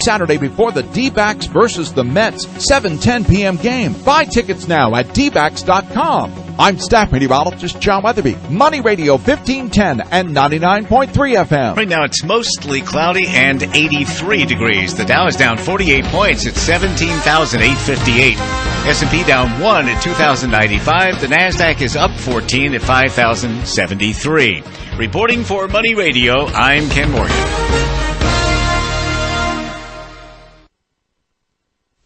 Saturday before the D-backs versus the Mets, 7:10 p.m. game. Buy tickets now at dbacks.com. I'm staff meteorologist John Weatherby. Money Radio 1510 and 99.3 FM. Right now it's mostly cloudy and 83 degrees. The Dow is down 48 points at 17,858. S&P down 1 at 2,095. The NASDAQ is up 14 at 5,073. Reporting for Money Radio, I'm Ken Morgan.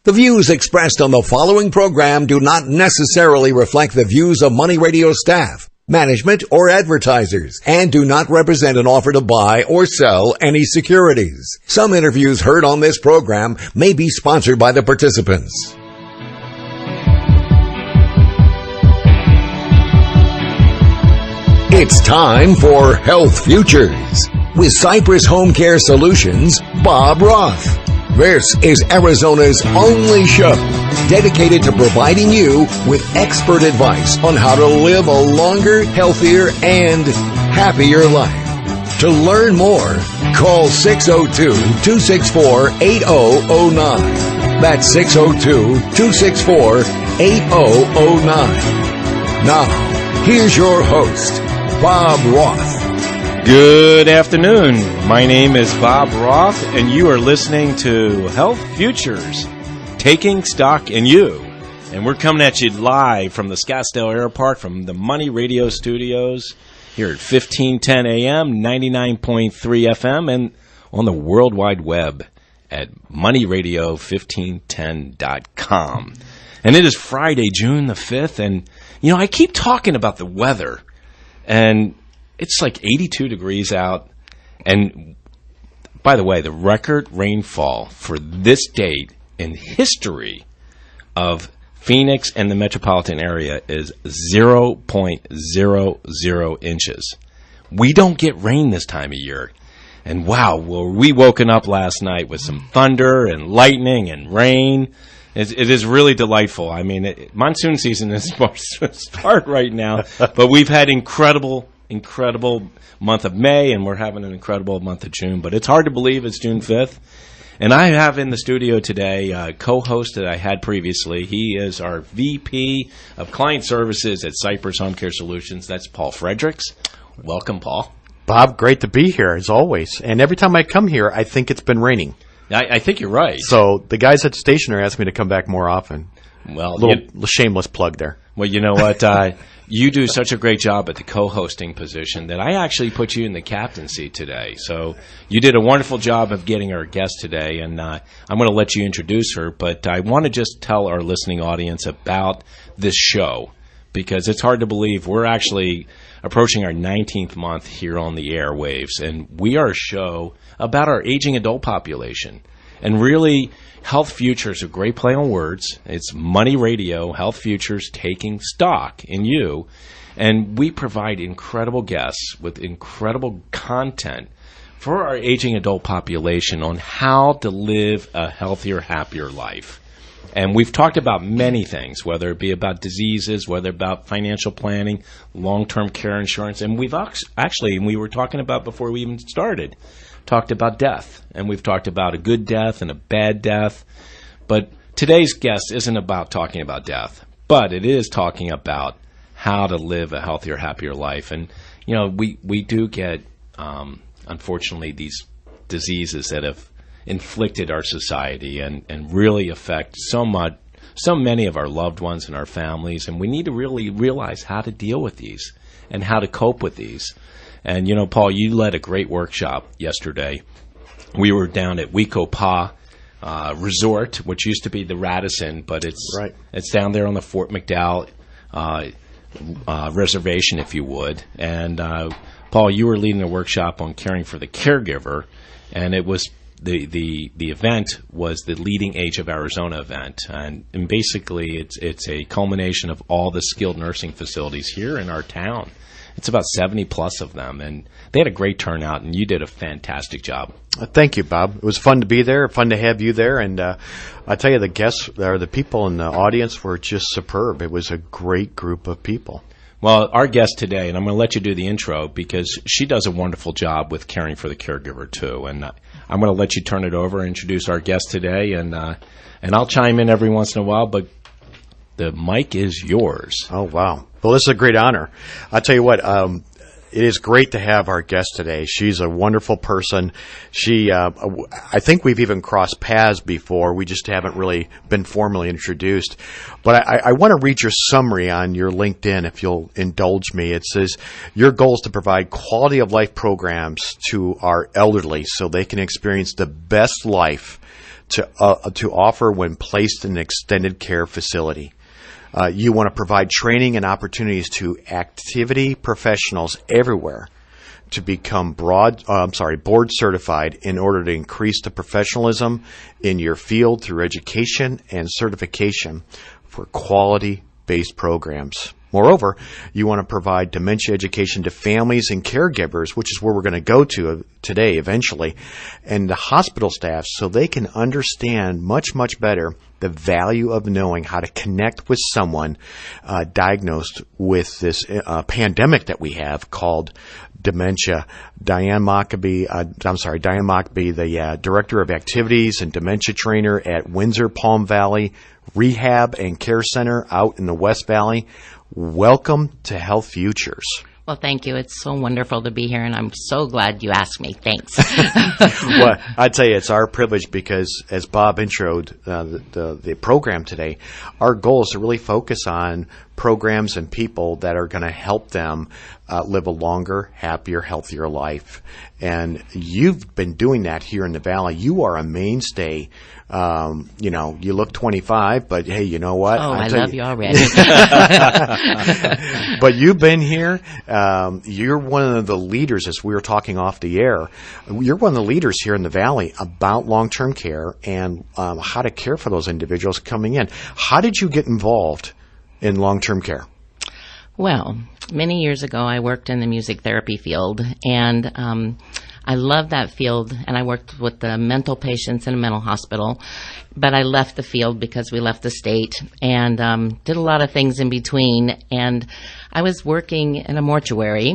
The views expressed on the following program do not necessarily reflect the views of Money Radio staff, management, or advertisers, and do not represent an offer to buy or sell any securities. Some interviews heard on this program may be sponsored by the participants. It's time for Health Futures with Cypress Home Care Solutions, Bob Roth. This is Arizona's only show dedicated to providing you with expert advice on how to live a longer, healthier, and happier life. To learn more, call 602-264-8009. That's 602-264-8009. Now, here's your host, Bob Roth. Good afternoon. My name is Bob Roth, and you are listening to Health Futures, Taking Stock in You. And we're coming at you live from the Scottsdale Airpark from the Money Radio Studios here at 1510 AM, 99.3 FM, and on the World Wide Web at moneyradio1510.com. And it is Friday, June the 5th, and, you know, I keep talking about the weather, and it's like 82 degrees out. And by the way, the record rainfall for this date in history of Phoenix and the metropolitan area is 0.00 inches. We don't get rain this time of year. And wow, were we woken up last night with some thunder and lightning and rain. It is really delightful. I mean, monsoon season is supposed to start right now, but we've had incredible month of May, and we're having an incredible month of June. But it's hard to believe it's June 5th. And I have in the studio today a co-host that I had previously. He is our VP of Client Services at Cypress Home Care Solutions. That's Paul Fredericks. Welcome, Paul. Bob, great to be here, as always. And every time I come here, I think it's been raining. I think you're right. So the guys at the station are asking me to come back more often. Well, little shameless plug there. Well, you know what? You do such a great job at the co-hosting position that I actually put you in the captaincy today. So you did a wonderful job of getting our guest today, and I'm going to let you introduce her. But I want to just tell our listening audience about this show, because it's hard to believe we're actually approaching our 19th month here on the airwaves, and we are a show about our aging adult population. And really, Health Futures, a great play on words. It's Money Radio, Health Futures, taking stock in you. And we provide incredible guests with incredible content for our aging adult population on how to live a healthier, happier life. And we've talked about many things, whether it be about diseases, whether about financial planning, long-term care insurance. And we've actually, and we were talking about before we even started, talked about death. And we've talked about a good death and a bad death. But today's guest isn't about talking about death, but it is talking about how to live a healthier, happier life. And, you know, we do get, unfortunately, these diseases that have inflicted our society and really affect so many of our loved ones and our families. And we need to really realize how to deal with these and how to cope with these. And, you know, Paul, you led a great workshop yesterday. We were down at Wecopa Resort, which used to be the Radisson, but it's down there on the Fort McDowell reservation, if you would. And, Paul, you were leading a workshop on caring for the caregiver, and it was the event was the Leading Age of Arizona event. And basically, it's a culmination of all the skilled nursing facilities here in our town. It's about 70 plus of them, and they had a great turnout, and you did a fantastic job. Thank you, Bob. It was fun to be there, fun to have you there, and I tell you, the guests, or the people in the audience were just superb. It was a great group of people. Well, our guest today, and I'm going to let you do the intro because she does a wonderful job with caring for the caregiver too, and I'm going to let you turn it over and introduce our guest today, and I'll chime in every once in a while, but the mic is yours. Oh, wow. Well, this is a great honor. I'll tell you what, it is great to have our guest today. She's a wonderful person. I think we've even crossed paths before. We just haven't really been formally introduced. But I want to read your summary on your LinkedIn, if you'll indulge me. It says, your goal is to provide quality of life programs to our elderly so they can experience the best life to offer when placed in an extended care facility. You want to provide training and opportunities to activity professionals everywhere to become board certified in order to increase the professionalism in your field through education and certification for quality-based programs. Moreover, you want to provide dementia education to families and caregivers, which is where we're going to go to today eventually, and the hospital staff so they can understand much, much better the value of knowing how to connect with someone diagnosed with this pandemic that we have called dementia. Diane Mockbee, the Director of Activities and Dementia Trainer at Windsor Palm Valley Rehab and Care Center out in the West Valley. Welcome to Health Futures. Well, thank you. It's so wonderful to be here, and I'm so glad you asked me. Thanks. Well, I tell you, it's our privilege because, as Bob introed the program today, our goal is to really focus on programs and people that are going to help them live a longer, happier, healthier life. And you've been doing that here in the Valley. You are a mainstay. You look 25, but hey, you know what? Oh, I love you already. But you've been here. You're one of the leaders, as we were talking off the air. You're one of the leaders here in the Valley about long-term care and how to care for those individuals coming in. How did you get involved in long-term care? Well, many years ago, I worked in the music therapy field, and I love that field, and I worked with the mental patients in a mental hospital, but I left the field because we left the state and did a lot of things in between. And I was working in a mortuary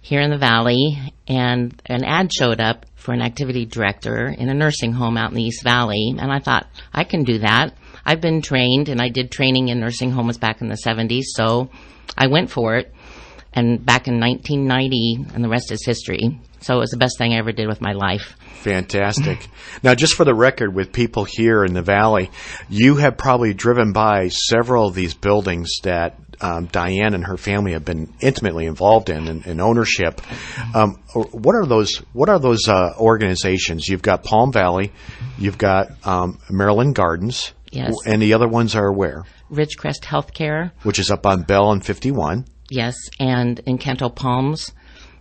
here in the Valley, and an ad showed up for an activity director in a nursing home out in the East Valley, and I thought, I can do that. I've been trained, and I did training in nursing homes back in the 70s, so I went for it, and back in 1990, and the rest is history. So it was the best thing I ever did with my life. Fantastic. Now, just for the record, with people here in the Valley, you have probably driven by several of these buildings that Diane and her family have been intimately involved in ownership. What are those organizations? You've got Palm Valley, you've got Maryland Gardens, yes, and the other ones are where? Ridgecrest Healthcare, which is up on Bell and 51. Yes, and Encanto Palms,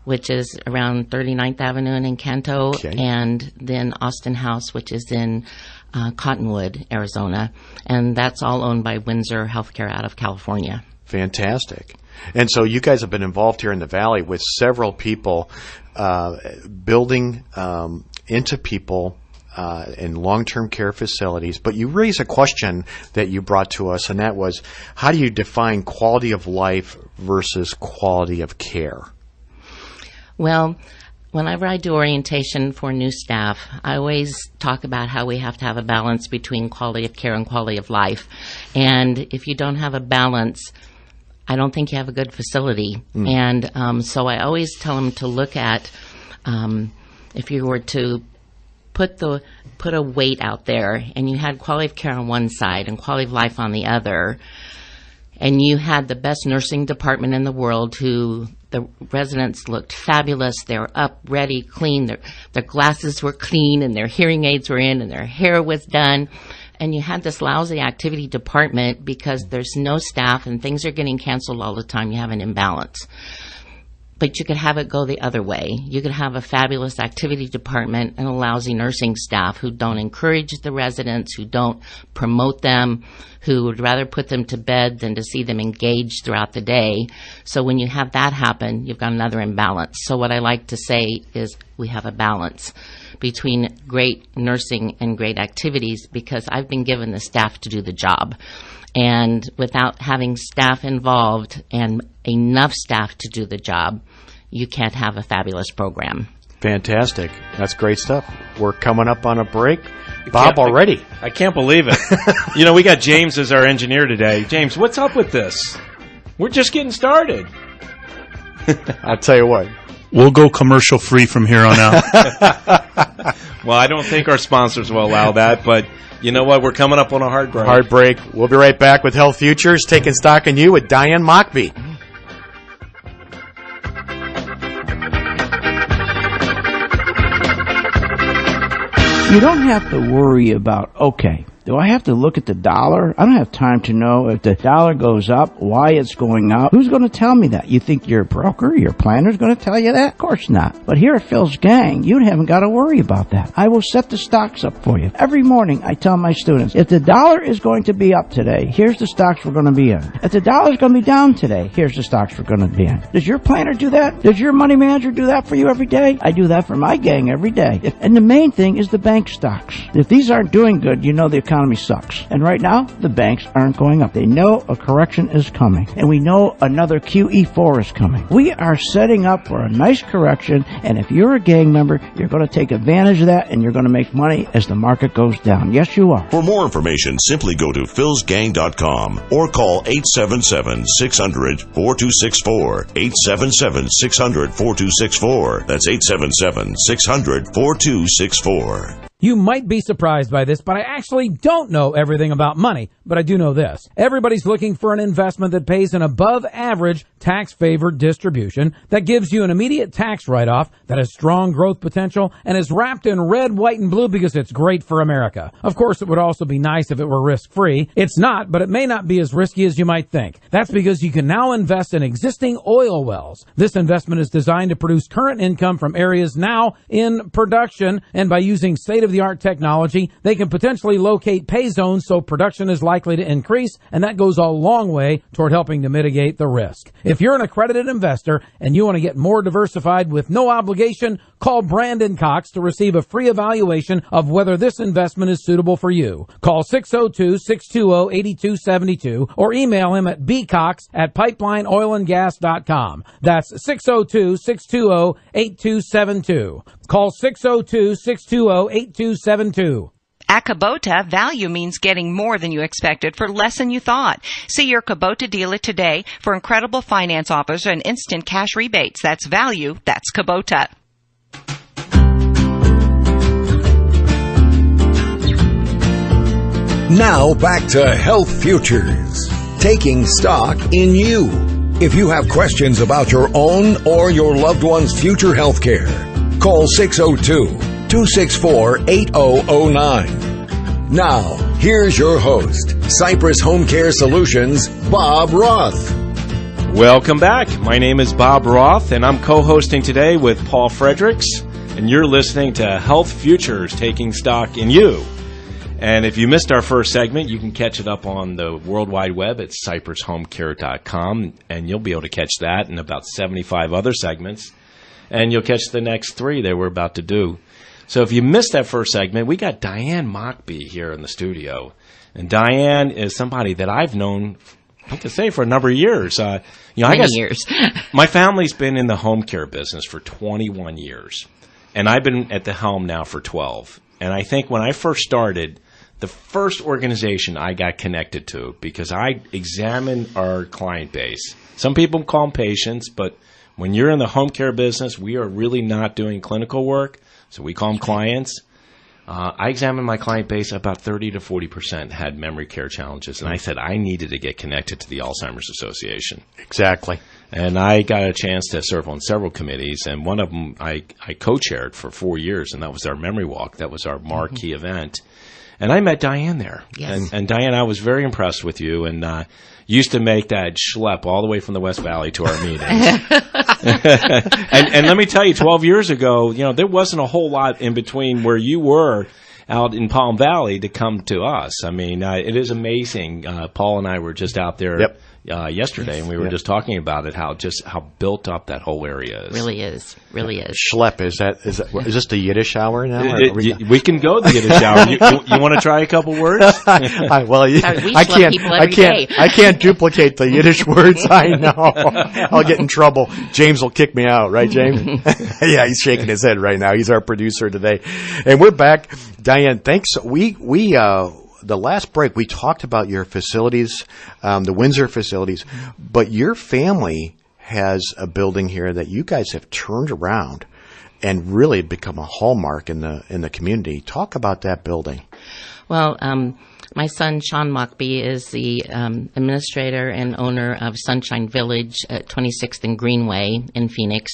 which is around 39th Avenue in Encanto, okay, and then Austin House, which is in Cottonwood, Arizona, and that's all owned by Windsor Healthcare out of California. Fantastic. And so you guys have been involved here in the Valley with several people building into people in long-term care facilities. But you raised a question that you brought to us, and that was, how do you define quality of life versus quality of care? Well, whenever I do orientation for new staff, I always talk about how we have to have a balance between quality of care and quality of life. And if you don't have a balance, I don't think you have a good facility. And so I always tell them to look at, if you were to put a weight out there and you had quality of care on one side and quality of life on the other, and you had the best nursing department in the world who the residents looked fabulous. They were up, ready, clean. Their glasses were clean and their hearing aids were in and their hair was done. And you had this lousy activity department because there's no staff and things are getting canceled all the time. You have an imbalance. But you could have it go the other way. You could have a fabulous activity department and a lousy nursing staff who don't encourage the residents, who don't promote them, who would rather put them to bed than to see them engaged throughout the day. So when you have that happen, you've got another imbalance. So what I like to say is we have a balance between great nursing and great activities, because I've been given the staff to do the job. And without having staff involved and enough staff to do the job, you can't have a fabulous program. Fantastic. That's great stuff. We're coming up on a break. Bob, already. I can't believe it. We got James as our engineer today. James, what's up with this? We're just getting started. I'll tell you what. We'll go commercial free from here on out. Well, I don't think our sponsors will allow that, but you know what? We're coming up on a hard break. Hard break. We'll be right back with Health Futures, taking stock in you with Diane Mockbee. You don't have to worry about, okay, do I have to look at the dollar? I don't have time to know if the dollar goes up, why it's going up. Who's going to tell me that? You think your broker, your planner's going to tell you that? Of course not. But here at Phil's Gang, you haven't got to worry about that. I will set the stocks up for you. Every morning, I tell my students, if the dollar is going to be up today, here's the stocks we're going to be in. If the dollar's going to be down today, here's the stocks we're going to be in. Does your planner do that? Does your money manager do that for you every day? I do that for my gang every day. And the main thing is the bank stocks. If these aren't doing good, you know the economy sucks. And right now, the banks aren't going up. They know a correction is coming. And we know another QE4 is coming. We are setting up for a nice correction, and if you're a gang member, you're going to take advantage of that, and you're going to make money as the market goes down. Yes, you are. For more information, simply go to philsgang.com or call 877-600-4264. 877-600-4264. That's 877-600-4264. You might be surprised by this, but I actually don't know everything about money, but I do know this. Everybody's looking for an investment that pays an above-average tax-favored distribution that gives you an immediate tax write-off that has strong growth potential and is wrapped in red, white, and blue because it's great for America. Of course, it would also be nice if it were risk-free. It's not, but it may not be as risky as you might think. That's because you can now invest in existing oil wells. This investment is designed to produce current income from areas now in production, and by using state-of-the-art technology, they can potentially locate pay zones so production is likely to increase, and that goes a long way toward helping to mitigate the risk. If you're an accredited investor and you want to get more diversified with no obligation, call Brandon Cox to receive a free evaluation of whether this investment is suitable for you. Call 602-620-8272 or email him at bcox@pipelineoilandgas.com. That's 602-620-8272. Call 602-620-8272. At Kubota, value means getting more than you expected for less than you thought. See your Kubota dealer today for incredible finance offers and instant cash rebates. That's value. That's Kubota. Now back to Health Futures, taking stock in you. If you have questions about your own or your loved one's future health care, call 602-264-8009. Now, here's your host, Cypress Home Care Solutions, Bob Roth. Welcome back. My name is Bob Roth, and I'm co-hosting today with Paul Fredericks, and you're listening to Health Futures, taking stock in you. And if you missed our first segment, you can catch it up on the World Wide Web at cypresshomecare.com, and you'll be able to catch that and about 75 other segments. And you'll catch the next 3 that we're about to do. So if you missed that first segment, we got Diane Mockbee here in the studio. And Diane is somebody that I've known, I have to say, for a number of years. Many years. My family's been in the home care business for 21 years. And I've been at the helm now for 12. And I think when I first started, the first organization I got connected to, because I examined our client base. Some people call them patients, but when you're in the home care business, we are really not doing clinical work, so we call them clients. I examined my client base. About 30 to 40% had memory care challenges, and I said I needed to get connected to the Alzheimer's Association. Exactly. And I got a chance to serve on several committees, and one of them I co-chaired for 4 years, and that was our Memory Walk. That was our marquee event. And I met Diane there. Yes. And Diane, I was very impressed with you, and used to make that schlep all the way from the West Valley to our meetings. and let me tell you, 12 years ago, there wasn't a whole lot in between where you were out in Palm Valley to come to us. I mean, it is amazing. Paul and I were just out there yesterday, and we were just talking about it, how built up that whole area is. Really is. Schlep, is this the Yiddish hour now? We can go the Yiddish hour. You want to try a couple words? I can't duplicate the Yiddish words. I know. I'll get in trouble. James will kick me out, right, James? Yeah, he's shaking his head right now. He's our producer today, and we're back. Diane, thanks. The last break, we talked about your facilities, the Windsor facilities, but your family has a building here that you guys have turned around and really become a hallmark in the community. Talk about that building. Well, my son, Sean Mockbee, is the administrator and owner of Sunshine Village at 26th and Greenway in Phoenix,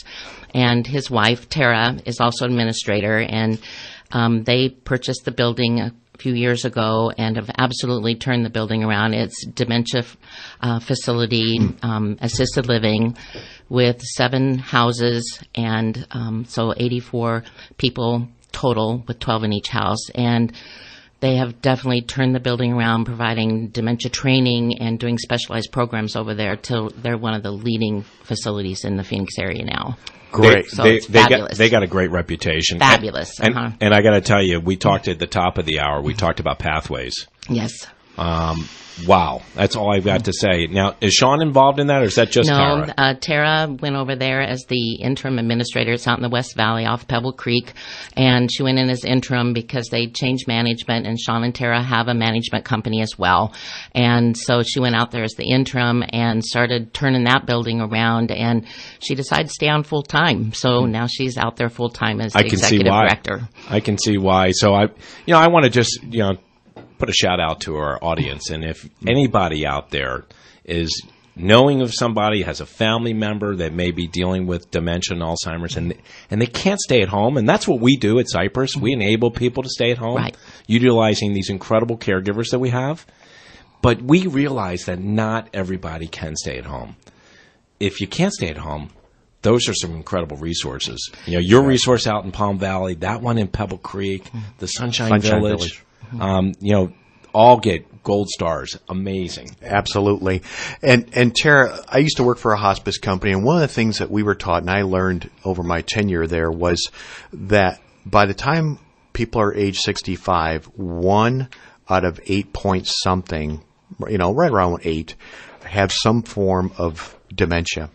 and his wife, Tara, is also administrator, and they purchased the building a few years ago and have absolutely turned the building around. It's dementia facility, assisted living with 7 houses, and so 84 people total with 12 in each house. And they have definitely turned the building around, providing dementia training and doing specialized programs over there till they're one of the leading facilities in the Phoenix area now. Great. They got a great reputation. Fabulous. And I got to tell you, we talked at the top of the hour, we talked about pathways. Yes. Wow. That's all I've got to say. Now, is Sean involved in that, or is that just Tara? No, Tara went over there as the interim administrator. It's out in the West Valley off Pebble Creek, and she went in as interim because they changed management, and Sean and Tara have a management company as well. And so she went out there as the interim and started turning that building around, and she decided to stay on full time. So now she's out there full time as the executive director. I can see why. So I want to just, put a shout out to our audience, and if anybody out there is knowing of somebody, has a family member that may be dealing with dementia and Alzheimer's, and they can't stay at home, and that's what we do at Cypress. We enable people to stay at home, utilizing these incredible caregivers that we have. But we realize that not everybody can stay at home. If you can't stay at home, those are some incredible resources. Your resource out in Palm Valley, that one in Pebble Creek, the Sunshine Village. All get gold stars. Amazing. Absolutely. And Tara, I used to work for a hospice company, and one of the things that we were taught, and I learned over my tenure there, was that by the time people are age 65, 1 out of 8 point something, right around 8, have some form of dementia.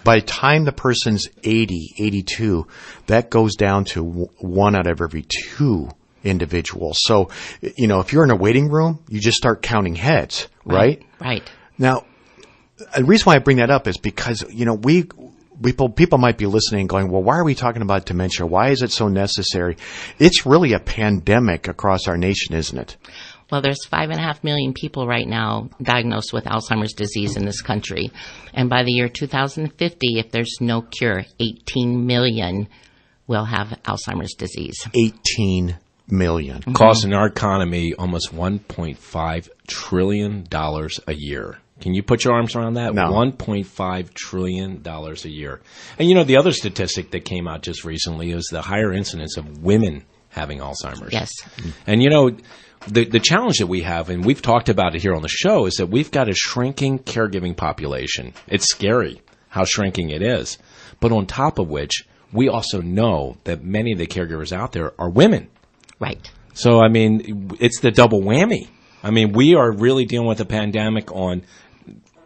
By the time the person's 80, 82, that goes down to 1 out of every 2 individuals. So, if you're in a waiting room, you just start counting heads, right? Right. Now, the reason why I bring that up is because, people might be listening and going, well, why are we talking about dementia? Why is it so necessary? It's really a pandemic across our nation, isn't it? Well, there's 5.5 million people right now diagnosed with Alzheimer's disease in this country. And by the year 2050, if there's no cure, 18 million will have Alzheimer's disease. 18 million. Costing our economy almost $1.5 trillion a year. Can you put your arms around that? No. $1.5 trillion a year. And the other statistic that came out just recently is the higher incidence of women having Alzheimer's. Yes. And the challenge that we have, and we've talked about it here on the show, is that we've got a shrinking caregiving population. It's scary how shrinking it is. But on top of which, we also know that many of the caregivers out there are women. Right. So, it's the double whammy. We are really dealing with a pandemic on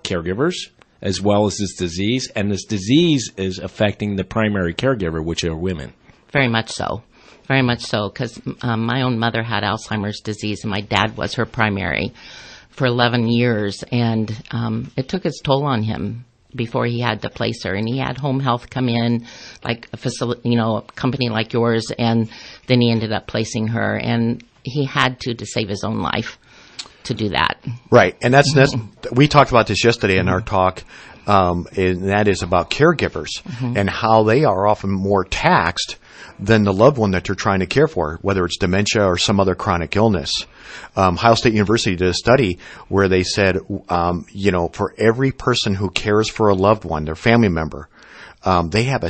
caregivers as well as this disease, and this disease is affecting the primary caregiver, which are women. Very much so. Very much so, because my own mother had Alzheimer's disease, and my dad was her primary for 11 years, and it took its toll on him before he had to place her. And he had home health come in, like a facility, a company like yours, and then he ended up placing her, and he had to save his own life to do that. Right, and that's we talked about this yesterday in our talk, and that is about caregivers and how they are often more taxed than the loved one that they're trying to care for, whether it's dementia or some other chronic illness. Ohio State University did a study where they said, for every person who cares for a loved one, their family member, they have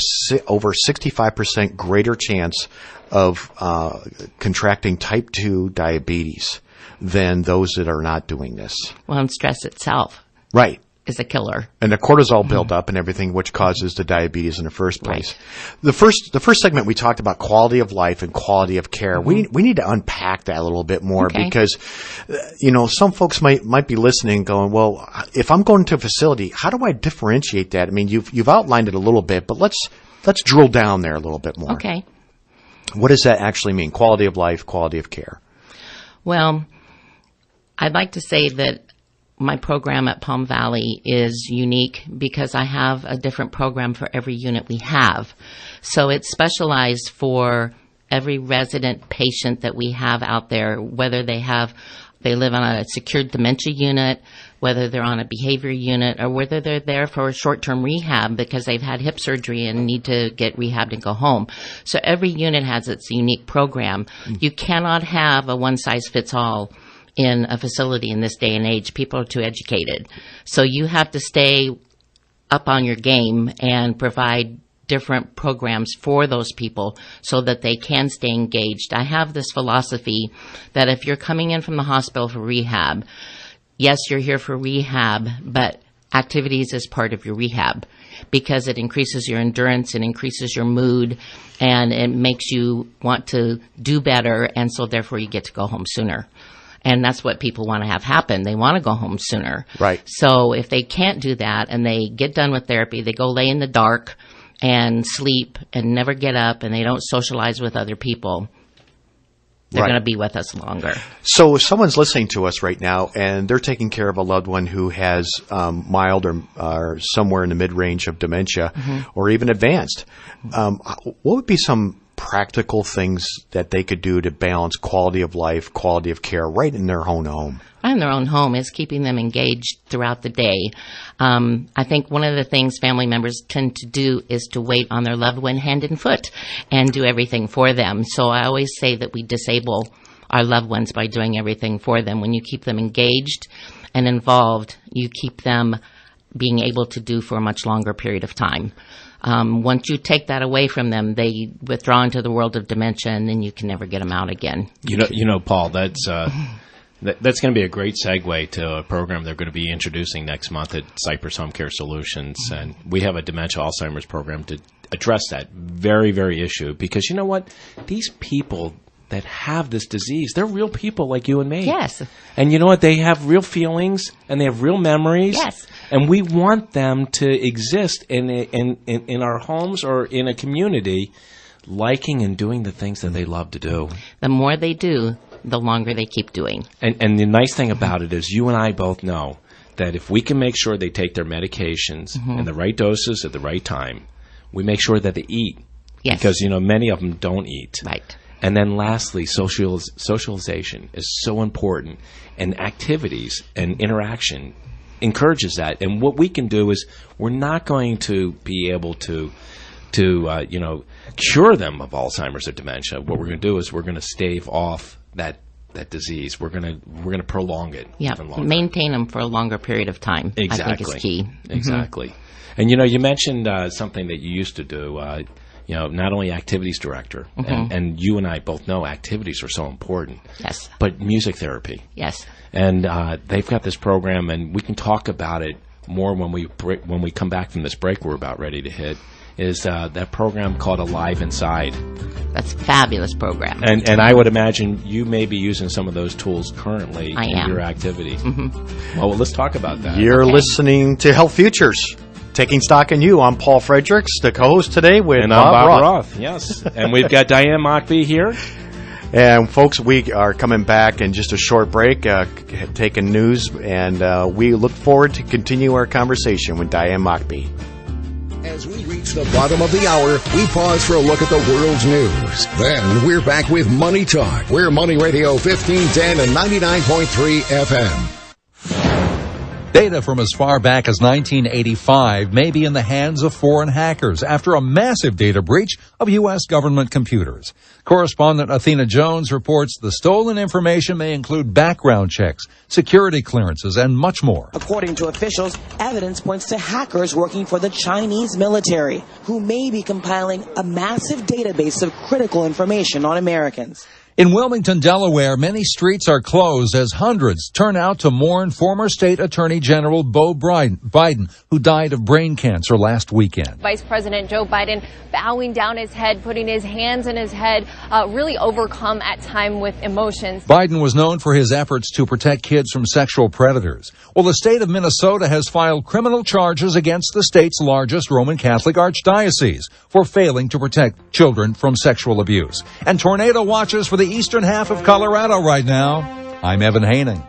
over 65% greater chance of contracting type 2 diabetes than those that are not doing this. Well, and stress itself. Right. is a killer. And the cortisol built up and everything, which causes the diabetes in the first place. Right. The first segment we talked about quality of life and quality of care. We need to unpack that a little bit more because, some folks might be listening going, well, if I'm going to a facility, how do I differentiate that? I mean, you've outlined it a little bit, but let's drill down there a little bit more. Okay. What does that actually mean? Quality of life, quality of care. Well, I'd like to say that my program at Palm Valley is unique because I have a different program for every unit we have. So it's specialized for every resident patient that we have out there, whether they live on a secured dementia unit, whether they're on a behavior unit, or whether they're there for short-term rehab because they've had hip surgery and need to get rehabbed and go home. So every unit has its unique program. You cannot have a one-size-fits-all in a facility in this day and age. People are too educated. So you have to stay up on your game and provide different programs for those people so that they can stay engaged. I have this philosophy that if you're coming in from the hospital for rehab, yes, you're here for rehab, but activities is part of your rehab because it increases your endurance, it increases your mood, and it makes you want to do better, and so therefore you get to go home sooner. And that's what people want to have happen. They want to go home sooner. Right. So if they can't do that and they get done with therapy, they go lay in the dark and sleep and never get up and they don't socialize with other people, they're going to be with us longer. So if someone's listening to us right now and they're taking care of a loved one who has mild or somewhere in the mid-range of dementia or even advanced, what would be some practical things that they could do to balance quality of life, quality of care right in their own home? In their own home is keeping them engaged throughout the day. I think one of the things family members tend to do is to wait on their loved one hand and foot and do everything for them. So I always say that we disable our loved ones by doing everything for them. When you keep them engaged and involved, you keep them being able to do for a much longer period of time. Once you take that away from them, they withdraw into the world of dementia, and then you can never get them out again. You know, Paul, that's going to be a great segue to a program they're going to be introducing next month at Cypress Home Care Solutions, and we have a dementia Alzheimer's program to address that very, very issue. Because you know what, these people that have this disease, they're real people like you and me. Yes. And you know what? They have real feelings and they have real memories. Yes. And we want them to exist in our homes or in a community, liking and doing the things that they love to do. The more they do, the longer they keep doing. And the nice thing about it is you and I both know that if we can make sure they take their medications in the right doses at the right time, we make sure that they eat. Yes. Because, you know, many of them don't eat. Right. And then lastly, socialization is so important, and activities and interaction encourages that. And what we can do is we're not going to be able to cure them of Alzheimer's or dementia. What we're going to do is we're going to stave off that disease. We're going to prolong it. Yeah, even longer. Maintain them for a longer period of time. Exactly. I think is key. Exactly. And you mentioned something that you used to do. Not only activities director, and you and I both know activities are so important. Yes. But music therapy. Yes. And they've got this program, and we can talk about it more when we come back from this break we're about ready to hit, is that program called Alive Inside. That's a fabulous program. And I would imagine you may be using some of those tools currently in your activity. Well, let's talk about that. You're listening to Health Futures. Taking Stock in You. I'm Paul Fredericks, the co-host today with and I'm Bob Roth. Yes. And we've got Diane Mockbee here. And folks, we are coming back in just a short break, taking news, and we look forward to continue our conversation with Diane Mockbee. As we reach the bottom of the hour, we pause for a look at the world's news. Then we're back with Money Talk. We're Money Radio 1510 and 99.3 FM. Data from as far back as 1985 may be in the hands of foreign hackers after a massive data breach of U.S. government computers. Correspondent Athena Jones reports the stolen information may include background checks, security clearances, and much more. According to officials, evidence points to hackers working for the Chinese military, who may be compiling a massive database of critical information on Americans. In Wilmington, Delaware, many streets are closed as hundreds turn out to mourn former state attorney general Beau Biden, who died of brain cancer last weekend. Vice President Joe Biden bowing down his head, putting his hands in his head, really overcome at time with emotions. Biden was known for his efforts to protect kids from sexual predators. Well, the state of Minnesota has filed criminal charges against the state's largest Roman Catholic archdiocese for failing to protect children from sexual abuse. And tornado watches for the eastern half of Colorado right now. I'm Evan Haining.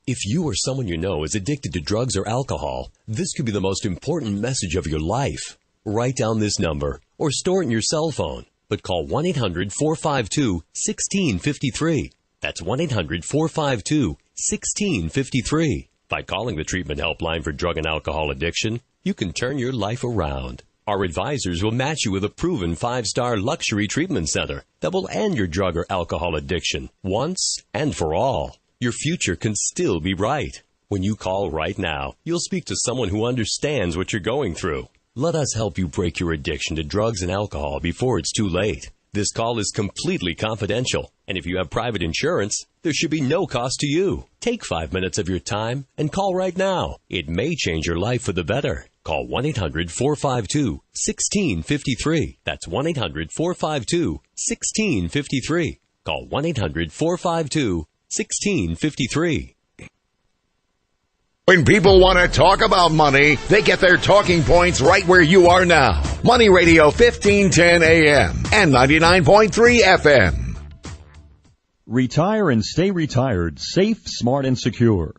If you or someone you know is addicted to drugs or alcohol, this could be the most important message of your life. Write down this number or store it in your cell phone, but call 1-800-452-1653. That's 1-800-452-1653. By calling the treatment helpline for drug and alcohol addiction, you can turn your life around. Our advisors will match you with a proven 5-star luxury treatment center that will end your drug or alcohol addiction once and for all. Your future can still be bright. When you call right now, you'll speak to someone who understands what you're going through. Let us help you break your addiction to drugs and alcohol before it's too late. This call is completely confidential, and if you have private insurance, there should be no cost to you. Take 5 minutes of your time and call right now. It may change your life for the better. Call 1-800-452-1653. That's 1-800-452-1653. Call 1-800-452-1653. When people want to talk about money, they get their talking points right where you are now. Money Radio 1510 AM and 99.3 FM. Retire and stay retired, safe, smart, and secure.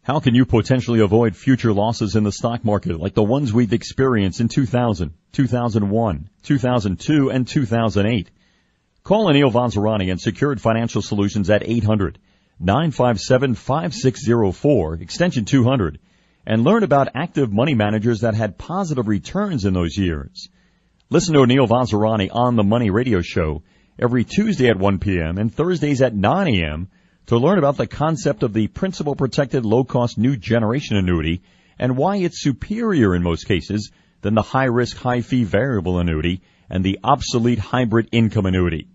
How can you potentially avoid future losses in the stock market like the ones we've experienced in 2000, 2001, 2002, and 2008? Call Anil Vanzarani and Secured Financial Solutions at 800-957-5604, extension 200, and learn about active money managers that had positive returns in those years. Listen to Anil Vanzarani on the Money Radio Show every Tuesday at 1 p.m. and Thursdays at 9 a.m. to learn about the concept of the principal-protected low-cost new generation annuity and why it's superior in most cases than the high-risk, high-fee variable annuity and the obsolete hybrid income annuity.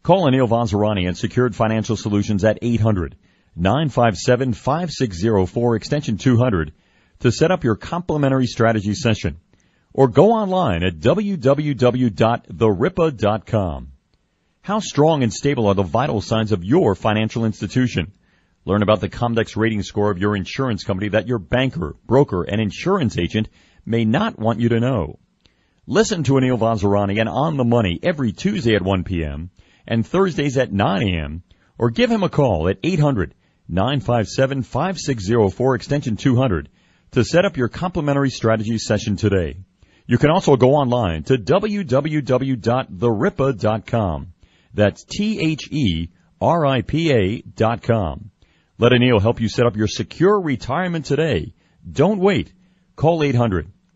Call Anil Vanzarani and Secured Financial Solutions at 800-957-5604, extension 200, to set up your complimentary strategy session. Or go online at www.theripa.com. How strong and stable are the vital signs of your financial institution? Learn about the Comdex rating score of your insurance company that your banker, broker, and insurance agent may not want you to know. Listen to Anil Vanzarani and On the Money every Tuesday at 1 p.m. and Thursdays at 9 a.m. or give him a call at 800-957-5604, extension 200, to set up your complimentary strategy session today. You can also go online to www.theripa.com. That's THERIPA.com. Let Anil help you set up your secure retirement today. Don't wait. Call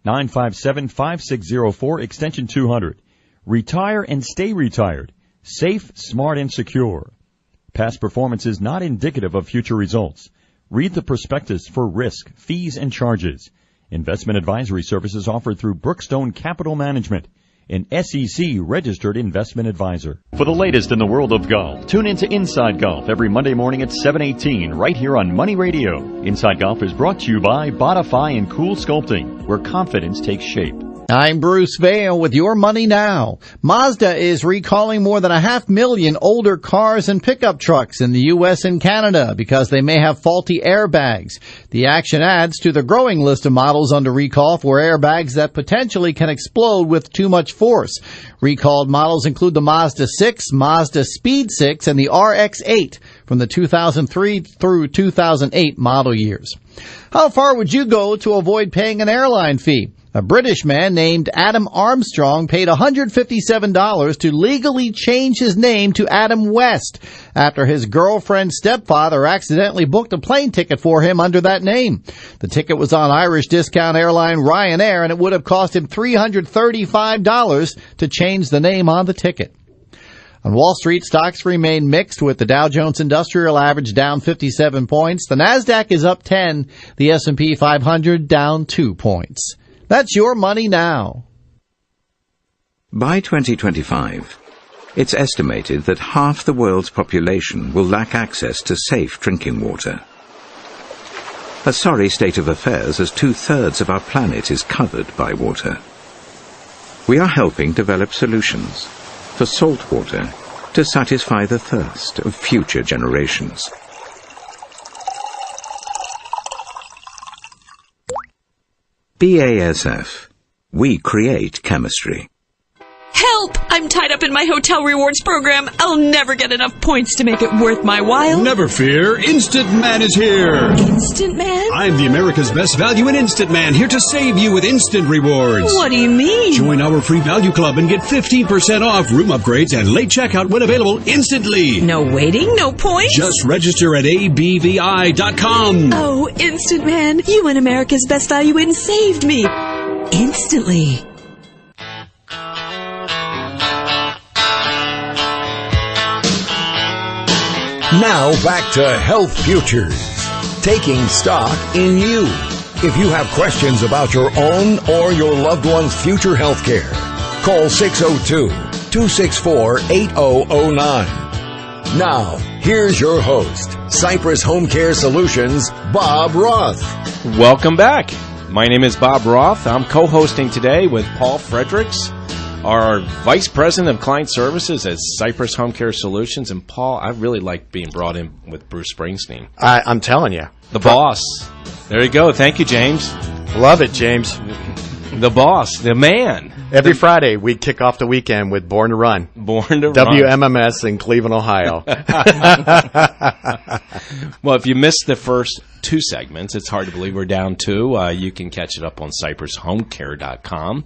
800-957-5604, extension 200. Retire and stay retired. Safe, smart, and secure. Past performance is not indicative of future results. Read the prospectus for risk, fees, and charges. Investment advisory services offered through Brookstone Capital Management, an SEC-registered investment advisor. For the latest in the world of golf, tune into Inside Golf every Monday morning at 7:18 right here on Money Radio. Inside Golf is brought to you by Bodify and Cool Sculpting, where confidence takes shape. I'm Bruce Vail with Your Money Now. Mazda is recalling more than 500,000 older cars and pickup trucks in the U.S. and Canada because they may have faulty airbags. The action adds to the growing list of models under recall for airbags that potentially can explode with too much force. Recalled models include the Mazda 6, Mazda Speed 6, and the RX-8 from the 2003 through 2008 model years. How far would you go to avoid paying an airline fee? A British man named Adam Armstrong paid $157 to legally change his name to Adam West after his girlfriend's stepfather accidentally booked a plane ticket for him under that name. The ticket was on Irish discount airline Ryanair, and it would have cost him $335 to change the name on the ticket. On Wall Street, stocks remain mixed with the Dow Jones Industrial Average down 57 points. The Nasdaq is up 10. The S&P 500 down 2 points. That's Your Money Now. By 2025, It's estimated that half the world's population will lack access to safe drinking water. A sorry state of affairs, as 2/3 of our planet is covered by water. We are helping develop solutions for salt water to satisfy the thirst of future generations. BASF. We create chemistry. Help! I'm tied up in my hotel rewards program. I'll never get enough points to make it worth my while. Never fear. Instant Man is here. Instant Man? I'm the America's Best Value in Instant Man, here to save you with instant rewards. What do you mean? Join our free value club and get 15% off room upgrades and late checkout when available instantly. No waiting, no points? Just register at abvi.com. Oh, Instant Man, you and America's Best Value in saved me. Instantly. Now back to Health Futures, taking stock in you. If you have questions about your own or your loved one's future health care, call 602-264-8009. Now, here's your host, Cypress Home Care Solutions, Bob Roth. Welcome back. My name is Bob Roth. I'm co-hosting today with Paul Fredericks, our Vice President of Client Services at Cypress Home Care Solutions. And Paul, I really like being brought in with Bruce Springsteen. I'm telling you. The boss. There you go. Thank you, James. Love it, James. The boss. The man. Every Friday, we kick off the weekend with Born to Run. Born to Run. WMMS in Cleveland, Ohio. Well, if you missed the first two segments, it's hard to believe we're down two. You can catch it up on CypressHomeCare.com.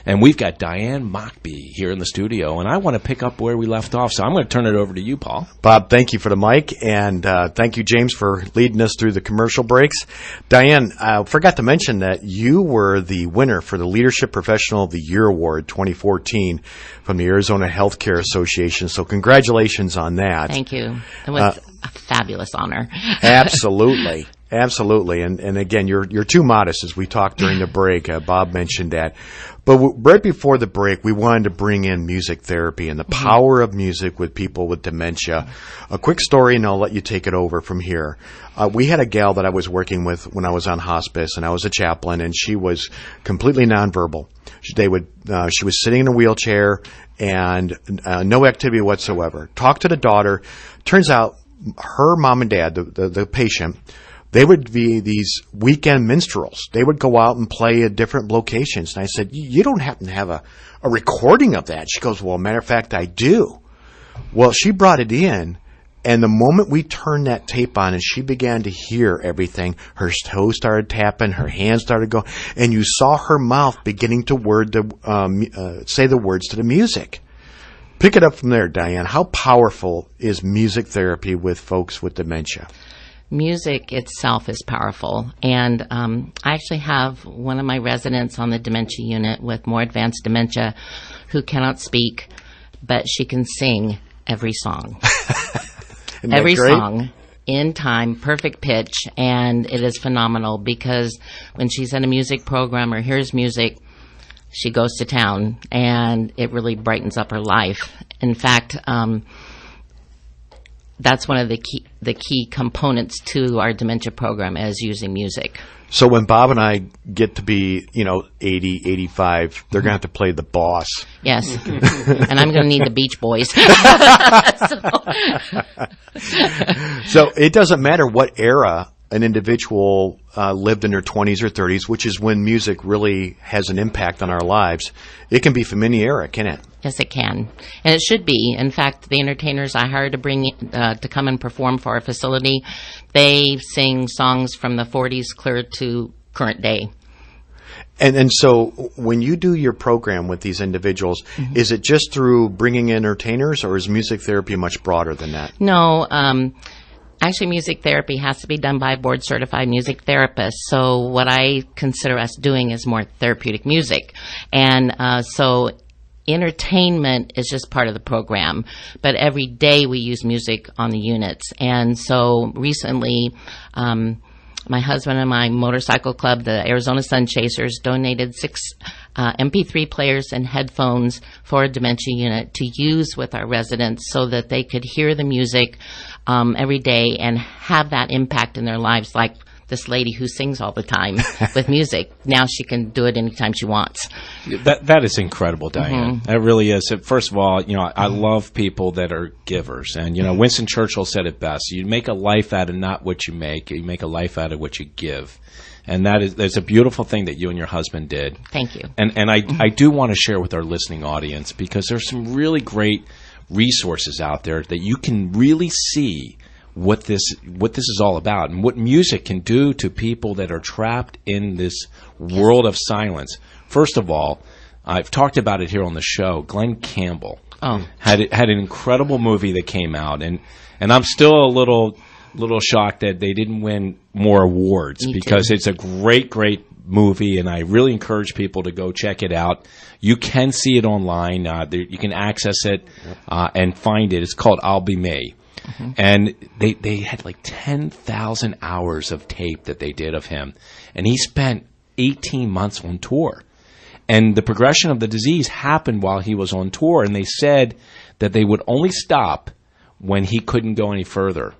And we've got Diane Mockbee here in the studio, and I want to pick up where we left off, so I'm going to turn it over to you, Paul. Bob, thank you for the mic, and thank you, James, for leading us through the commercial breaks. Diane, I forgot to mention that you were the winner for the Leadership Professional of the Year Award 2014 from the Arizona Healthcare Association, so congratulations on that. Thank you. It was a fabulous honor. Absolutely. Absolutely. And again, you're too modest, as we talked during the break. Bob mentioned that. But right before the break, we wanted to bring in music therapy and the power of music with people with dementia. A quick story, and I'll let you take it over from here. We had a gal that I was working with when I was on hospice, and I was a chaplain, and she was completely nonverbal. She was sitting in a wheelchair and no activity whatsoever. Talked to the daughter. Turns out her mom and dad, the patient, they would be these weekend minstrels. They would go out and play at different locations. And I said, you don't happen to have a recording of that? She goes, well, matter of fact, I do. Well, she brought it in, and the moment we turned that tape on and she began to hear everything, her toes started tapping, her hands started going, and you saw her mouth beginning to say the words to the music. Pick it up from there, Diane. How powerful is music therapy with folks with dementia? Music itself is powerful, and I actually have one of my residents on the dementia unit with more advanced dementia who cannot speak, but she can sing every song. Every song in time, perfect pitch, and it is phenomenal because when she's at a music program or hears music, she goes to town, and it really brightens up her life. In fact, that's one of the key components to our dementia program is using music. So when Bob and I get to be, 80, 85, they're going to have to play the boss. Yes. And I'm going to need the Beach Boys. So it doesn't matter what era an individual lived in their 20s or 30s, which is when music really has an impact on our lives. It can be from any era, can it? Yes, it can. And it should be. In fact, the entertainers I hired to come and perform for our facility, they sing songs from the 40s clear to current day. And so when you do your program with these individuals, is it just through bringing entertainers, or is music therapy much broader than that? No, actually, music therapy has to be done by a board-certified music therapist. So what I consider us doing is more therapeutic music. And so entertainment is just part of the program. But every day we use music on the units. And so recently, my husband and my motorcycle club, the Arizona Sun Chasers, donated MP3 players and headphones for a dementia unit to use with our residents so that they could hear the music every day and have that impact in their lives, like this lady who sings all the time with music. Now she can do it anytime she wants. That is incredible, Diane. That really is. First of all, I love people that are givers. And, Winston Churchill said it best. You make a life out of not what you make a life out of what you give. And that's a beautiful thing that you and your husband did. Thank you. And I do want to share with our listening audience, because there's some really great resources out there that you can really see what this is all about and what music can do to people that are trapped in this world of silence. First of all, I've talked about it here on the show. Glenn Campbell had an incredible movie that came out, and I'm still a little shocked that they didn't win more awards, because it's a great movie, and I really encourage people to go check it out. You can see it online. You can access it and find it. It's called I'll Be Me. And they had like 10,000 hours of tape that they did of him. And he spent 18 months on tour. And the progression of the disease happened while he was on tour. And they said that they would only stop when he couldn't go any further.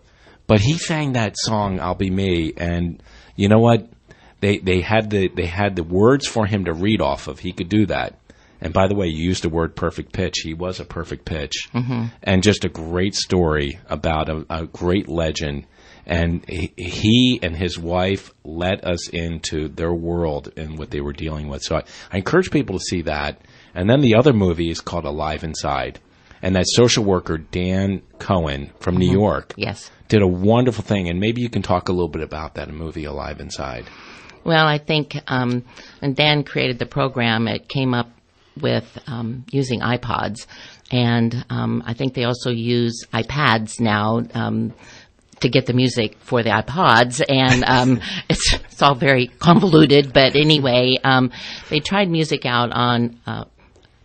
But he sang that song, I'll Be Me. And you know what? They had the words for him to read off of. He could do that. And by the way, you used the word perfect pitch. He was a perfect pitch. And just a great story about a great legend. And he and his wife let us into their world and what they were dealing with. So I encourage people to see that. And then the other movie is called Alive Inside. And that social worker, Dan Cohen from New York, did a wonderful thing. And maybe you can talk a little bit about that movie, Alive Inside. Well, I think when Dan created the program, it came up with using iPods, and I think they also use iPads now to get the music for the iPods, and it's all very convoluted, but anyway, they tried music out on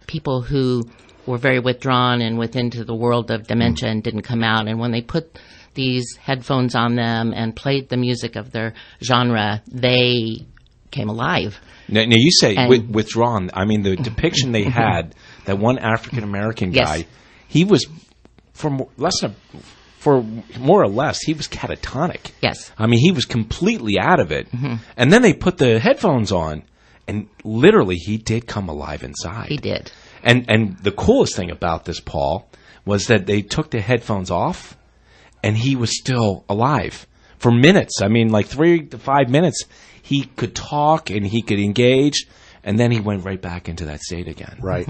people who were very withdrawn and into the world of dementia and didn't come out, and when they put these headphones on them and played the music of their genre, they came alive. Now you say withdrawn. I mean, the depiction they had, that one African-American guy, he was, for more or less, he was catatonic. Yes. I mean, he was completely out of it. And then they put the headphones on, and literally he did come alive inside. He did. And the coolest thing about this, Paul, was that they took the headphones off, and he was still alive for minutes. I mean, like 3 to 5 minutes. He could talk and he could engage, and then he went right back into that state again. Right.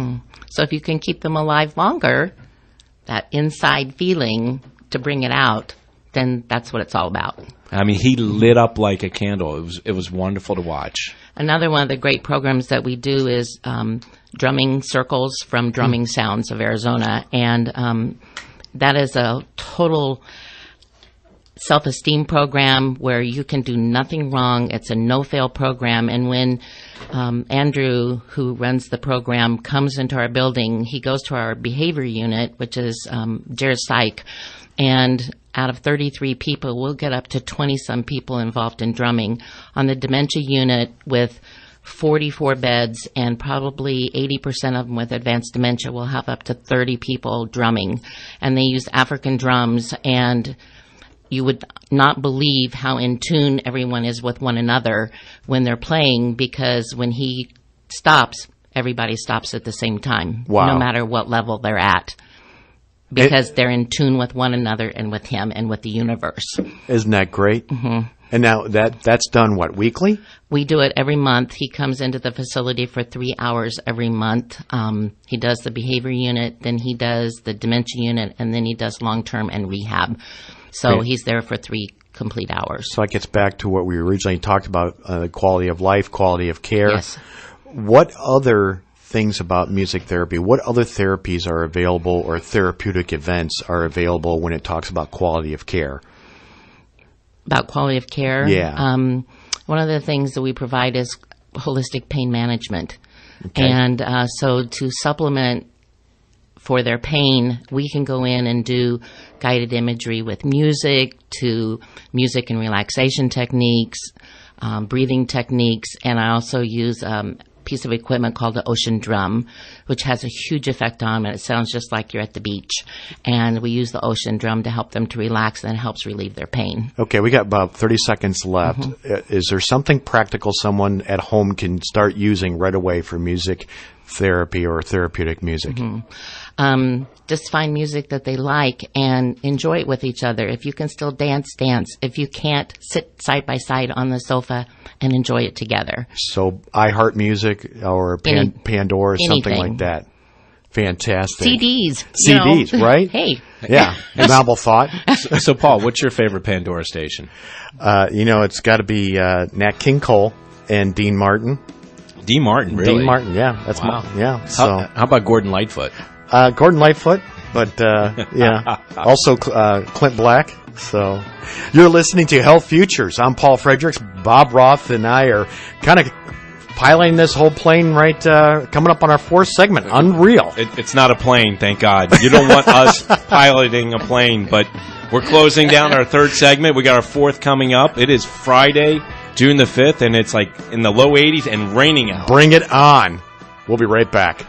So if you can keep them alive longer, that inside feeling to bring it out, then that's what it's all about. I mean, he lit up like a candle. It was wonderful to watch. Another one of the great programs that we do is drumming circles from Drumming Sounds of Arizona, and that is a total self-esteem program where you can do nothing wrong. It's a no-fail program, and when Andrew, who runs the program, comes into our building, he goes to our behavior unit, which is Jared Psych, and out of 33 people, we'll get up to 20-some people involved in drumming. On the dementia unit with 44 beds and probably 80% of them with advanced dementia, we'll have up to 30 people drumming, and they use African drums, and you would not believe how in tune everyone is with one another when they're playing, because when he stops, everybody stops at the same time, no matter what level they're at, because they're in tune with one another and with him and with the universe. Isn't that great? And now that's done, what, weekly? We do it every month. He comes into the facility for 3 hours every month. He does the behavior unit, then he does the dementia unit, and then he does long-term and rehab. So he's there for 3 complete hours. So it gets back to what we originally talked about, quality of life, quality of care. Yes. What other things about music therapy, what other therapies are available or therapeutic events are available when it talks about quality of care? About quality of care? Yeah. One of the things that we provide is holistic pain management. Okay. And so to supplement for their pain, we can go in and do guided imagery with music, to music and relaxation techniques, breathing techniques, and I also use piece of equipment called the ocean drum, which has a huge effect on them. It sounds just like you're at the beach. And we use the ocean drum to help them to relax, and it helps relieve their pain. Okay, we got about 30 seconds left. Is there something practical someone at home can start using right away for music therapy or therapeutic music? Just find music that they like and enjoy it with each other. If you can still dance, dance. If you can't, sit side by side on the sofa and enjoy it together. So iHeart Music or Pandora, something like that. Fantastic. CDs. CDs, right? Hey. Yeah, novel thought. So, Paul, what's your favorite Pandora station? It's got to be Nat King Cole and Dean Martin. Dean Martin, really? Dean Martin, yeah. That's wow. So how about Gordon Lightfoot? Gordon Lightfoot, but yeah. Also Clint Black. So you're listening to Health Futures. I'm Paul Fredericks. Bob Roth and I are kind of piloting this whole plane right coming up on our fourth segment. Unreal. It's not a plane, thank God. You don't want us piloting a plane, but we're closing down our third segment. We got our fourth coming up. It is Friday, June the 5th, and it's like in the low 80s and raining out. Bring it on. We'll be right back.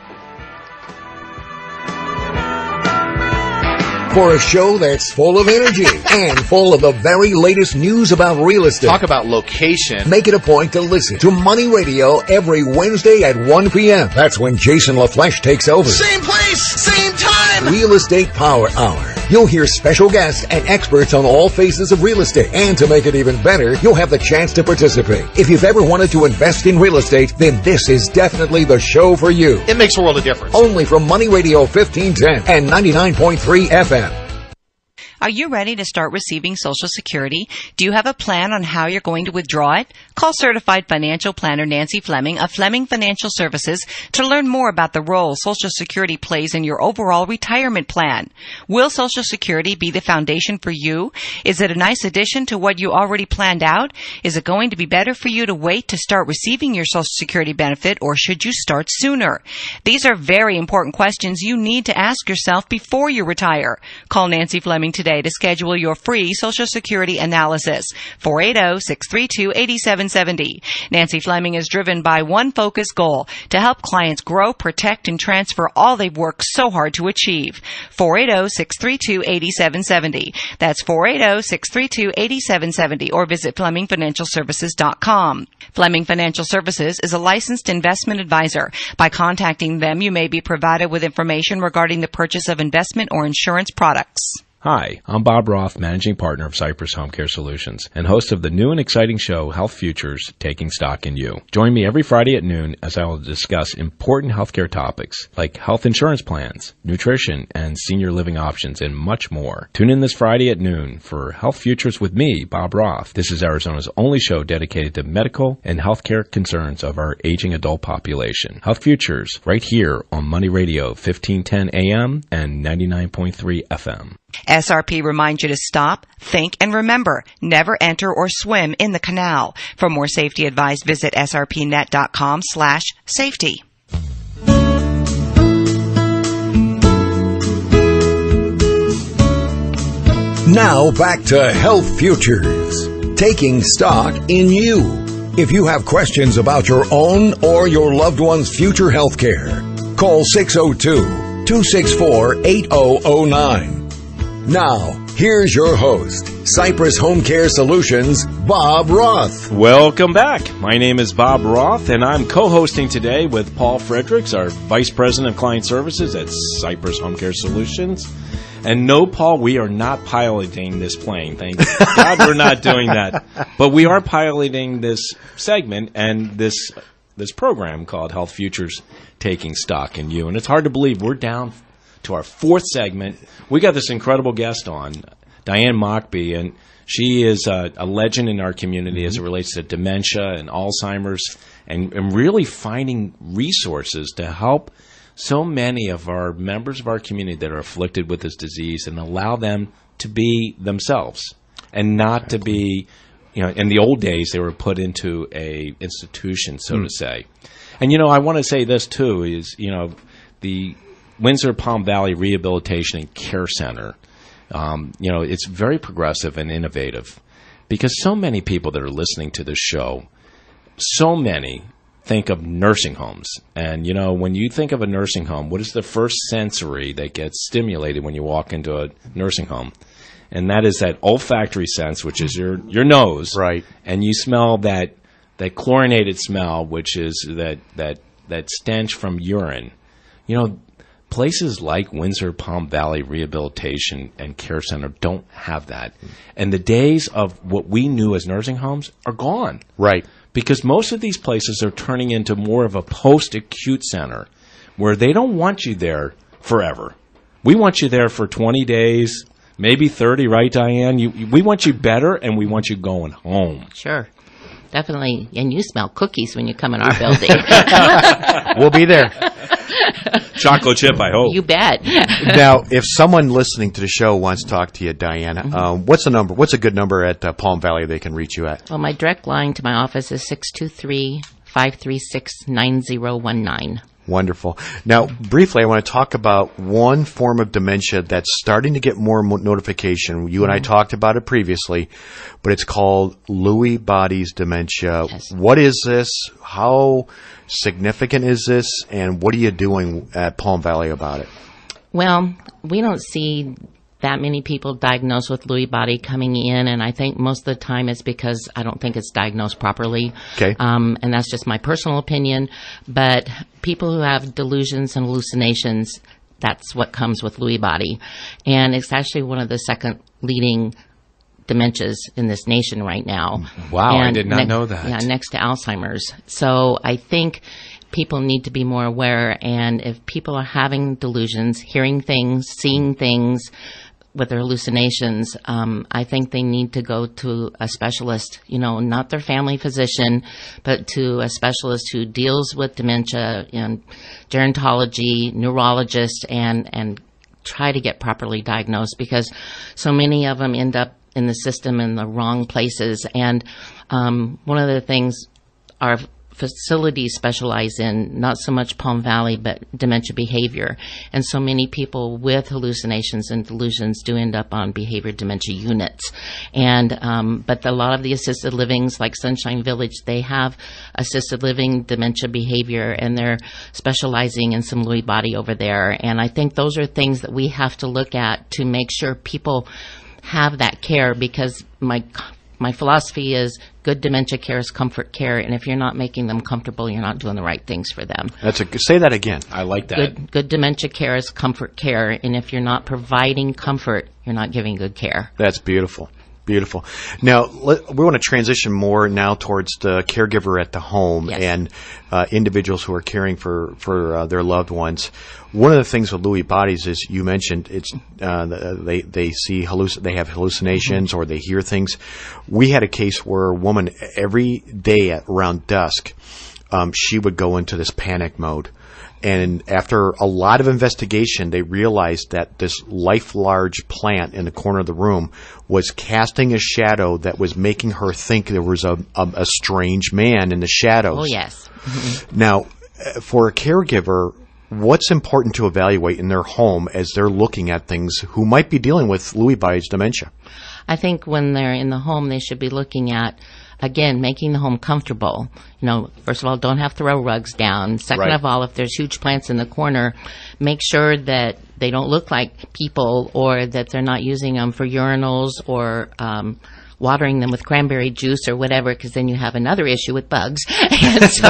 For a show that's full of energy and full of the very latest news about real estate. Talk about location. Make it a point to listen to Money Radio every Wednesday at 1 p.m. That's when Jason LaFleche takes over. Same place, same time. Real Estate Power Hour. You'll hear special guests and experts on all phases of real estate. And to make it even better, you'll have the chance to participate. If you've ever wanted to invest in real estate, then this is definitely the show for you. It makes a world of difference. Only from Money Radio 1510 and 99.3 FM. Are you ready to start receiving Social Security? Do you have a plan on how you're going to withdraw it? Call Certified Financial Planner Nancy Fleming of Fleming Financial Services to learn more about the role Social Security plays in your overall retirement plan. Will Social Security be the foundation for you? Is it a nice addition to what you already planned out? Is it going to be better for you to wait to start receiving your Social Security benefit, or should you start sooner? These are very important questions you need to ask yourself before you retire. Call Nancy Fleming today to schedule your free Social Security analysis. 480-632-8770. Nancy Fleming is driven by one focused goal: to help clients grow, protect, and transfer all they've worked so hard to achieve. 480-632-8770. That's 480-632-8770, or visit FlemingFinancialServices.com. Fleming Financial Services is a licensed investment advisor. By contacting them, you may be provided with information regarding the purchase of investment or insurance products. Hi, I'm Bob Roth, Managing Partner of Cypress Home Care Solutions and host of the new and exciting show, Health Futures, Taking Stock in You. Join me every Friday at noon as I will discuss important healthcare topics like health insurance plans, nutrition, and senior living options, and much more. Tune in this Friday at noon for Health Futures with me, Bob Roth. This is Arizona's only show dedicated to medical and healthcare concerns of our aging adult population. Health Futures, right here on Money Radio 1510 AM and 99.3 FM. SRP reminds you to stop, think, and remember, never enter or swim in the canal. For more safety advice, visit srpnet.com/safety. Now back to Health Futures, taking stock in you. If you have questions about your own or your loved one's future health care, call 602-264-8009. Now, here's your host, Cypress Home Care Solutions, Bob Roth. Welcome back. My name is Bob Roth, and I'm co-hosting today with Paul Fredericks, our Vice President of Client Services at Cypress Home Care Solutions. And no, Paul, we are not piloting this plane. Thank God we're not doing that. But we are piloting this segment and this program called Health Futures, Taking Stock in You. And it's hard to believe we're down to our fourth segment. We got this incredible guest on, Diane Mockbee, and she is a legend in our community as it relates to dementia and Alzheimer's, and really finding resources to help so many of our members of our community that are afflicted with this disease and allow them to be themselves and not to be, in the old days they were put into a institution, so to say. And, I want to say this too, is, the Windsor Palm Valley Rehabilitation and Care Center, it's very progressive and innovative, because so many people that are listening to this show, so many think of nursing homes. And, you know, when you think of a nursing home, what is the first sensory that gets stimulated when you walk into a nursing home? And that is that olfactory sense, which is your nose. Right. And you smell that chlorinated smell, which is that stench from urine. You know, places like Windsor Palm Valley Rehabilitation and Care Center don't have that. And the days of what we knew as nursing homes are gone. Right. Because most of these places are turning into more of a post-acute center where they don't want you there forever. We want you there for 20 days, maybe 30, right, Diane? We want you better, and we want you going home. Sure. Definitely. And you smell cookies when you come in our building. We'll be there. Chocolate chip, I hope. You bet. Now, if someone listening to the show wants to talk to you, Diane, what's the number? What's a good number at Palm Valley they can reach you at? Well, my direct line to my office is 623-536-9019. Wonderful. Now, briefly, I want to talk about one form of dementia that's starting to get more notification. You and I talked about it previously, but it's called Lewy bodies dementia. Yes. What is this? How significant is this? And what are you doing at Palm Valley about it? Well, we don't see that many people diagnosed with Lewy body coming in, and I think most of the time it's because I don't think it's diagnosed properly. Okay. And that's just my personal opinion. But people who have delusions and hallucinations, that's what comes with Lewy body. And it's actually one of the second leading dementias in this nation right now. Wow, and I did not know that. Yeah, next to Alzheimer's. So I think people need to be more aware, and if people are having delusions, hearing things, seeing things with their hallucinations, I think they need to go to a specialist, you know, not their family physician, but to a specialist who deals with dementia and gerontology, neurologist, and try to get properly diagnosed, because so many of them end up in the system in the wrong places. And one of the things our facilities specialize in, not so much Palm Valley, but dementia behavior. And so many people with hallucinations and delusions do end up on behavior dementia units. And but a lot of the assisted livings, like Sunshine Village, they have assisted living dementia behavior, and they're specializing in some Lewy body over there. And I think those are things that we have to look at to make sure people have that care, because my philosophy is good dementia care is comfort care, and if you're not making them comfortable, you're not doing the right things for them. Say that again. I like that. Good dementia care is comfort care, and if you're not providing comfort, you're not giving good care. That's beautiful. Beautiful. Now, we want to transition more now towards the caregiver at the home. Yes. And individuals who are caring for their loved ones. One of the things with Lewy bodies is, you mentioned, it's they have hallucinations, or they hear things. We had a case where a woman, every day at around dusk, she would go into this panic mode. And after a lot of investigation, they realized that this life-large plant in the corner of the room was casting a shadow that was making her think there was a strange man in the shadows. Oh, yes. Mm-hmm. Now, for a caregiver, what's important to evaluate in their home as they're looking at things who might be dealing with Lewy bodies dementia? I think when they're in the home, they should be looking at, again, making the home comfortable. You know, first of all, don't have to throw rugs down. Second of all, if there's huge plants in the corner, make sure that they don't look like people, or that they're not using them for urinals, or watering them with cranberry juice or whatever, because then you have another issue with bugs. And so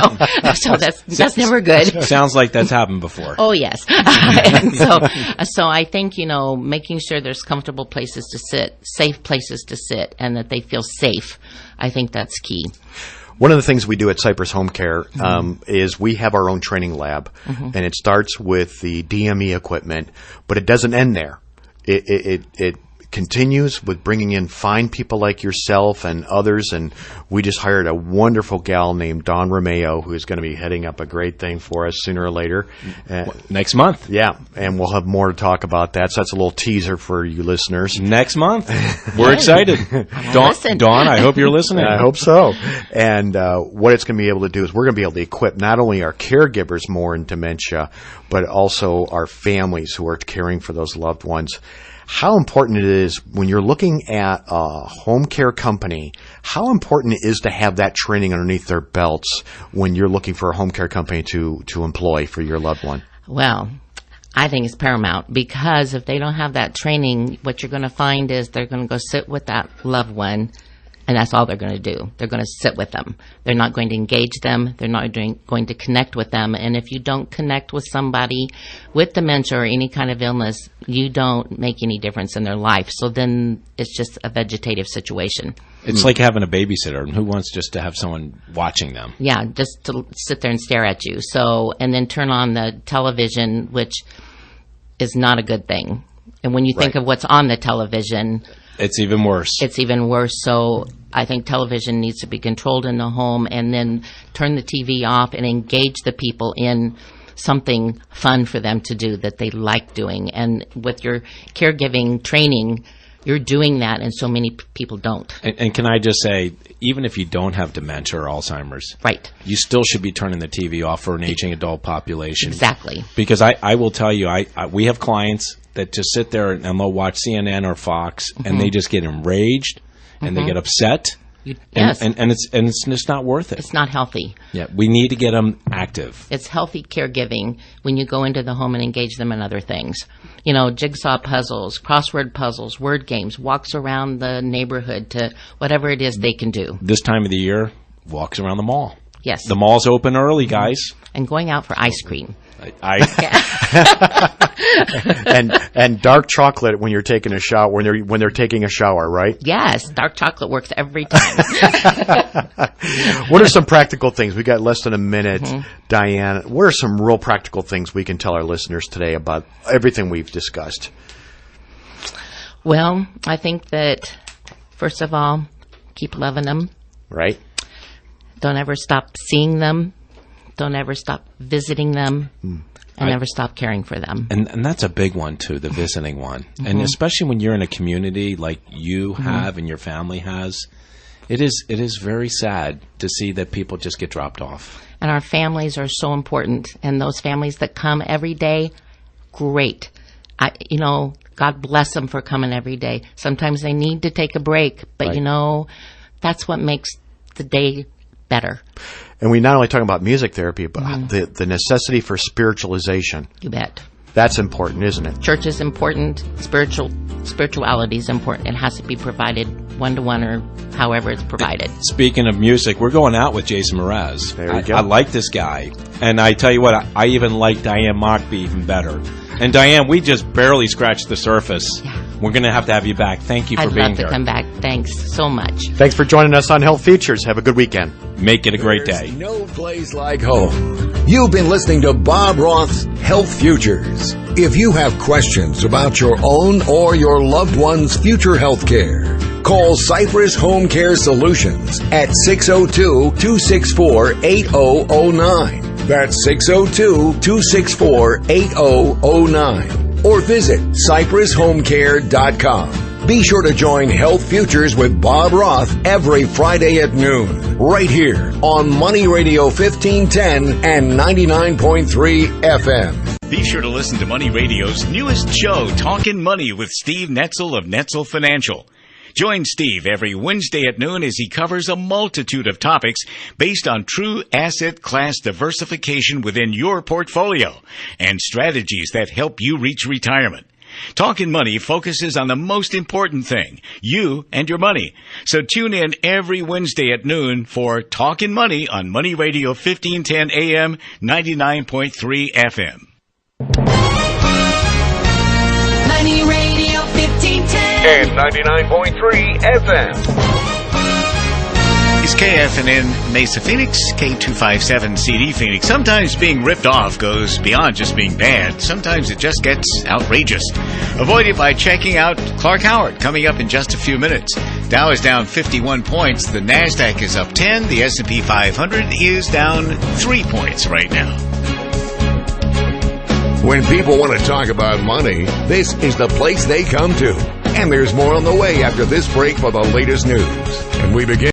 that's never good. Sounds like that's happened before. Oh, yes. And so I think, you know, making sure there's comfortable places to sit, safe places to sit, and that they feel safe, I think that's key. One of the things we do at Cypress Home Care is we have our own training lab, and it starts with the DME equipment, but it doesn't end there. It continues with bringing in fine people like yourself and others, and we just hired a wonderful gal named Dawn Romeo, who is going to be heading up a great thing for us sooner or later. Next month. Yeah, and we'll have more to talk about that, so that's a little teaser for you listeners. Next month. We're excited. Dawn, I hope you're listening. I hope so. And what it's going to be able to do is we're going to be able to equip not only our caregivers more in dementia, but also our families who are caring for those loved ones. how important it is when you're looking at a home care company, how important it is to have that training underneath their belts when you're looking for a home care company to employ for your loved one? Well, I think it's paramount, because if they don't have that training, what you're going to find is they're going to go sit with that loved one, and that's all they're going to do. They're going to sit with them. They're not going to engage them. They're not going to connect with them. And if you don't connect with somebody with dementia or any kind of illness, you don't make any difference in their life. So then it's just a vegetative situation. It's like having a babysitter, and who wants just to have someone watching them? Yeah, just to sit there and stare at you. So, and then turn on the television, which is not a good thing. And when you think of what's on the television, it's even worse. It's even worse. So I think television needs to be controlled in the home, and then turn the TV off and engage the people in something fun for them to do that they like doing. And with your caregiving training, you're doing that, and so many people don't. And can I just say, even if you don't have dementia or Alzheimer's, right, you still should be turning the TV off for an aging adult population. Exactly. Because I will tell you, we have clients that just sit there and they'll watch CNN or Fox, and they just get enraged, and they get upset. Yes. And it's just not worth it. It's not healthy. Yeah, we need to get them active. It's healthy caregiving when you go into the home and engage them in other things. You know, jigsaw puzzles, crossword puzzles, word games, walks around the neighborhood, to whatever it is they can do. This time of the year, walks around the mall. Yes. The mall's open early, guys. And going out for ice cream. and dark chocolate when you're taking a shower, when they're taking a shower, right? Yes, dark chocolate works every time. What are some practical things? We got less than a minute, Diane. What are some real practical things we can tell our listeners today about everything we've discussed? Well, I think that, first of all, keep loving them. Right. Don't ever stop seeing them. Don't ever stop visiting them. And never stop caring for them. And that's a big one, too, the visiting one. And especially when you're in a community like you have and your family has, it is very sad to see that people just get dropped off. And our families are so important. And those families that come every day, great. God bless them for coming every day. Sometimes they need to take a break. But, that's what makes the day better. And we not only talk about music therapy, but the necessity for spiritualization. You bet. That's important, isn't it? Church is important. Spirituality is important. It has to be provided one-to-one or however it's provided. Speaking of music, we're going out with Jason Mraz. There you go. I like this guy. And I tell you what, I even like Diane Mockbee even better. And Diane, we just barely scratched the surface. Yeah. We're going to have you back. Thank you for being here. I'd love to come back. Thanks so much. Thanks for joining us on Health Futures. Have a good weekend. Make it a great day. No place like home. You've been listening to Bob Roth's Health Futures. If you have questions about your own or your loved one's future health care, call Cypress Home Care Solutions at 602-264-8009. That's 602-264-8009. Or visit CypressHomeCare.com. Be sure to join Health Futures with Bob Roth every Friday at noon, right here on Money Radio 1510 and 99.3 FM. Be sure to listen to Money Radio's newest show, Talkin' Money with Steve Netzel of Netzel Financial. Join Steve every Wednesday at noon as he covers a multitude of topics based on true asset class diversification within your portfolio and strategies that help you reach retirement. Talkin' Money focuses on the most important thing, you and your money. So tune in every Wednesday at noon for Talkin' Money on Money Radio 1510 AM, 99.3 FM. Money Radio 1510 and 99.3 FM. It's KFNN Mesa Phoenix, K257 CD Phoenix. Sometimes being ripped off goes beyond just being bad. Sometimes it just gets outrageous. Avoid it by checking out Clark Howard, coming up in just a few minutes. Dow is down 51 points. The NASDAQ is up 10. The S&P 500 is down 3 points right now. When people want to talk about money, this is the place they come to. And there's more on the way after this break for the latest news. And we begin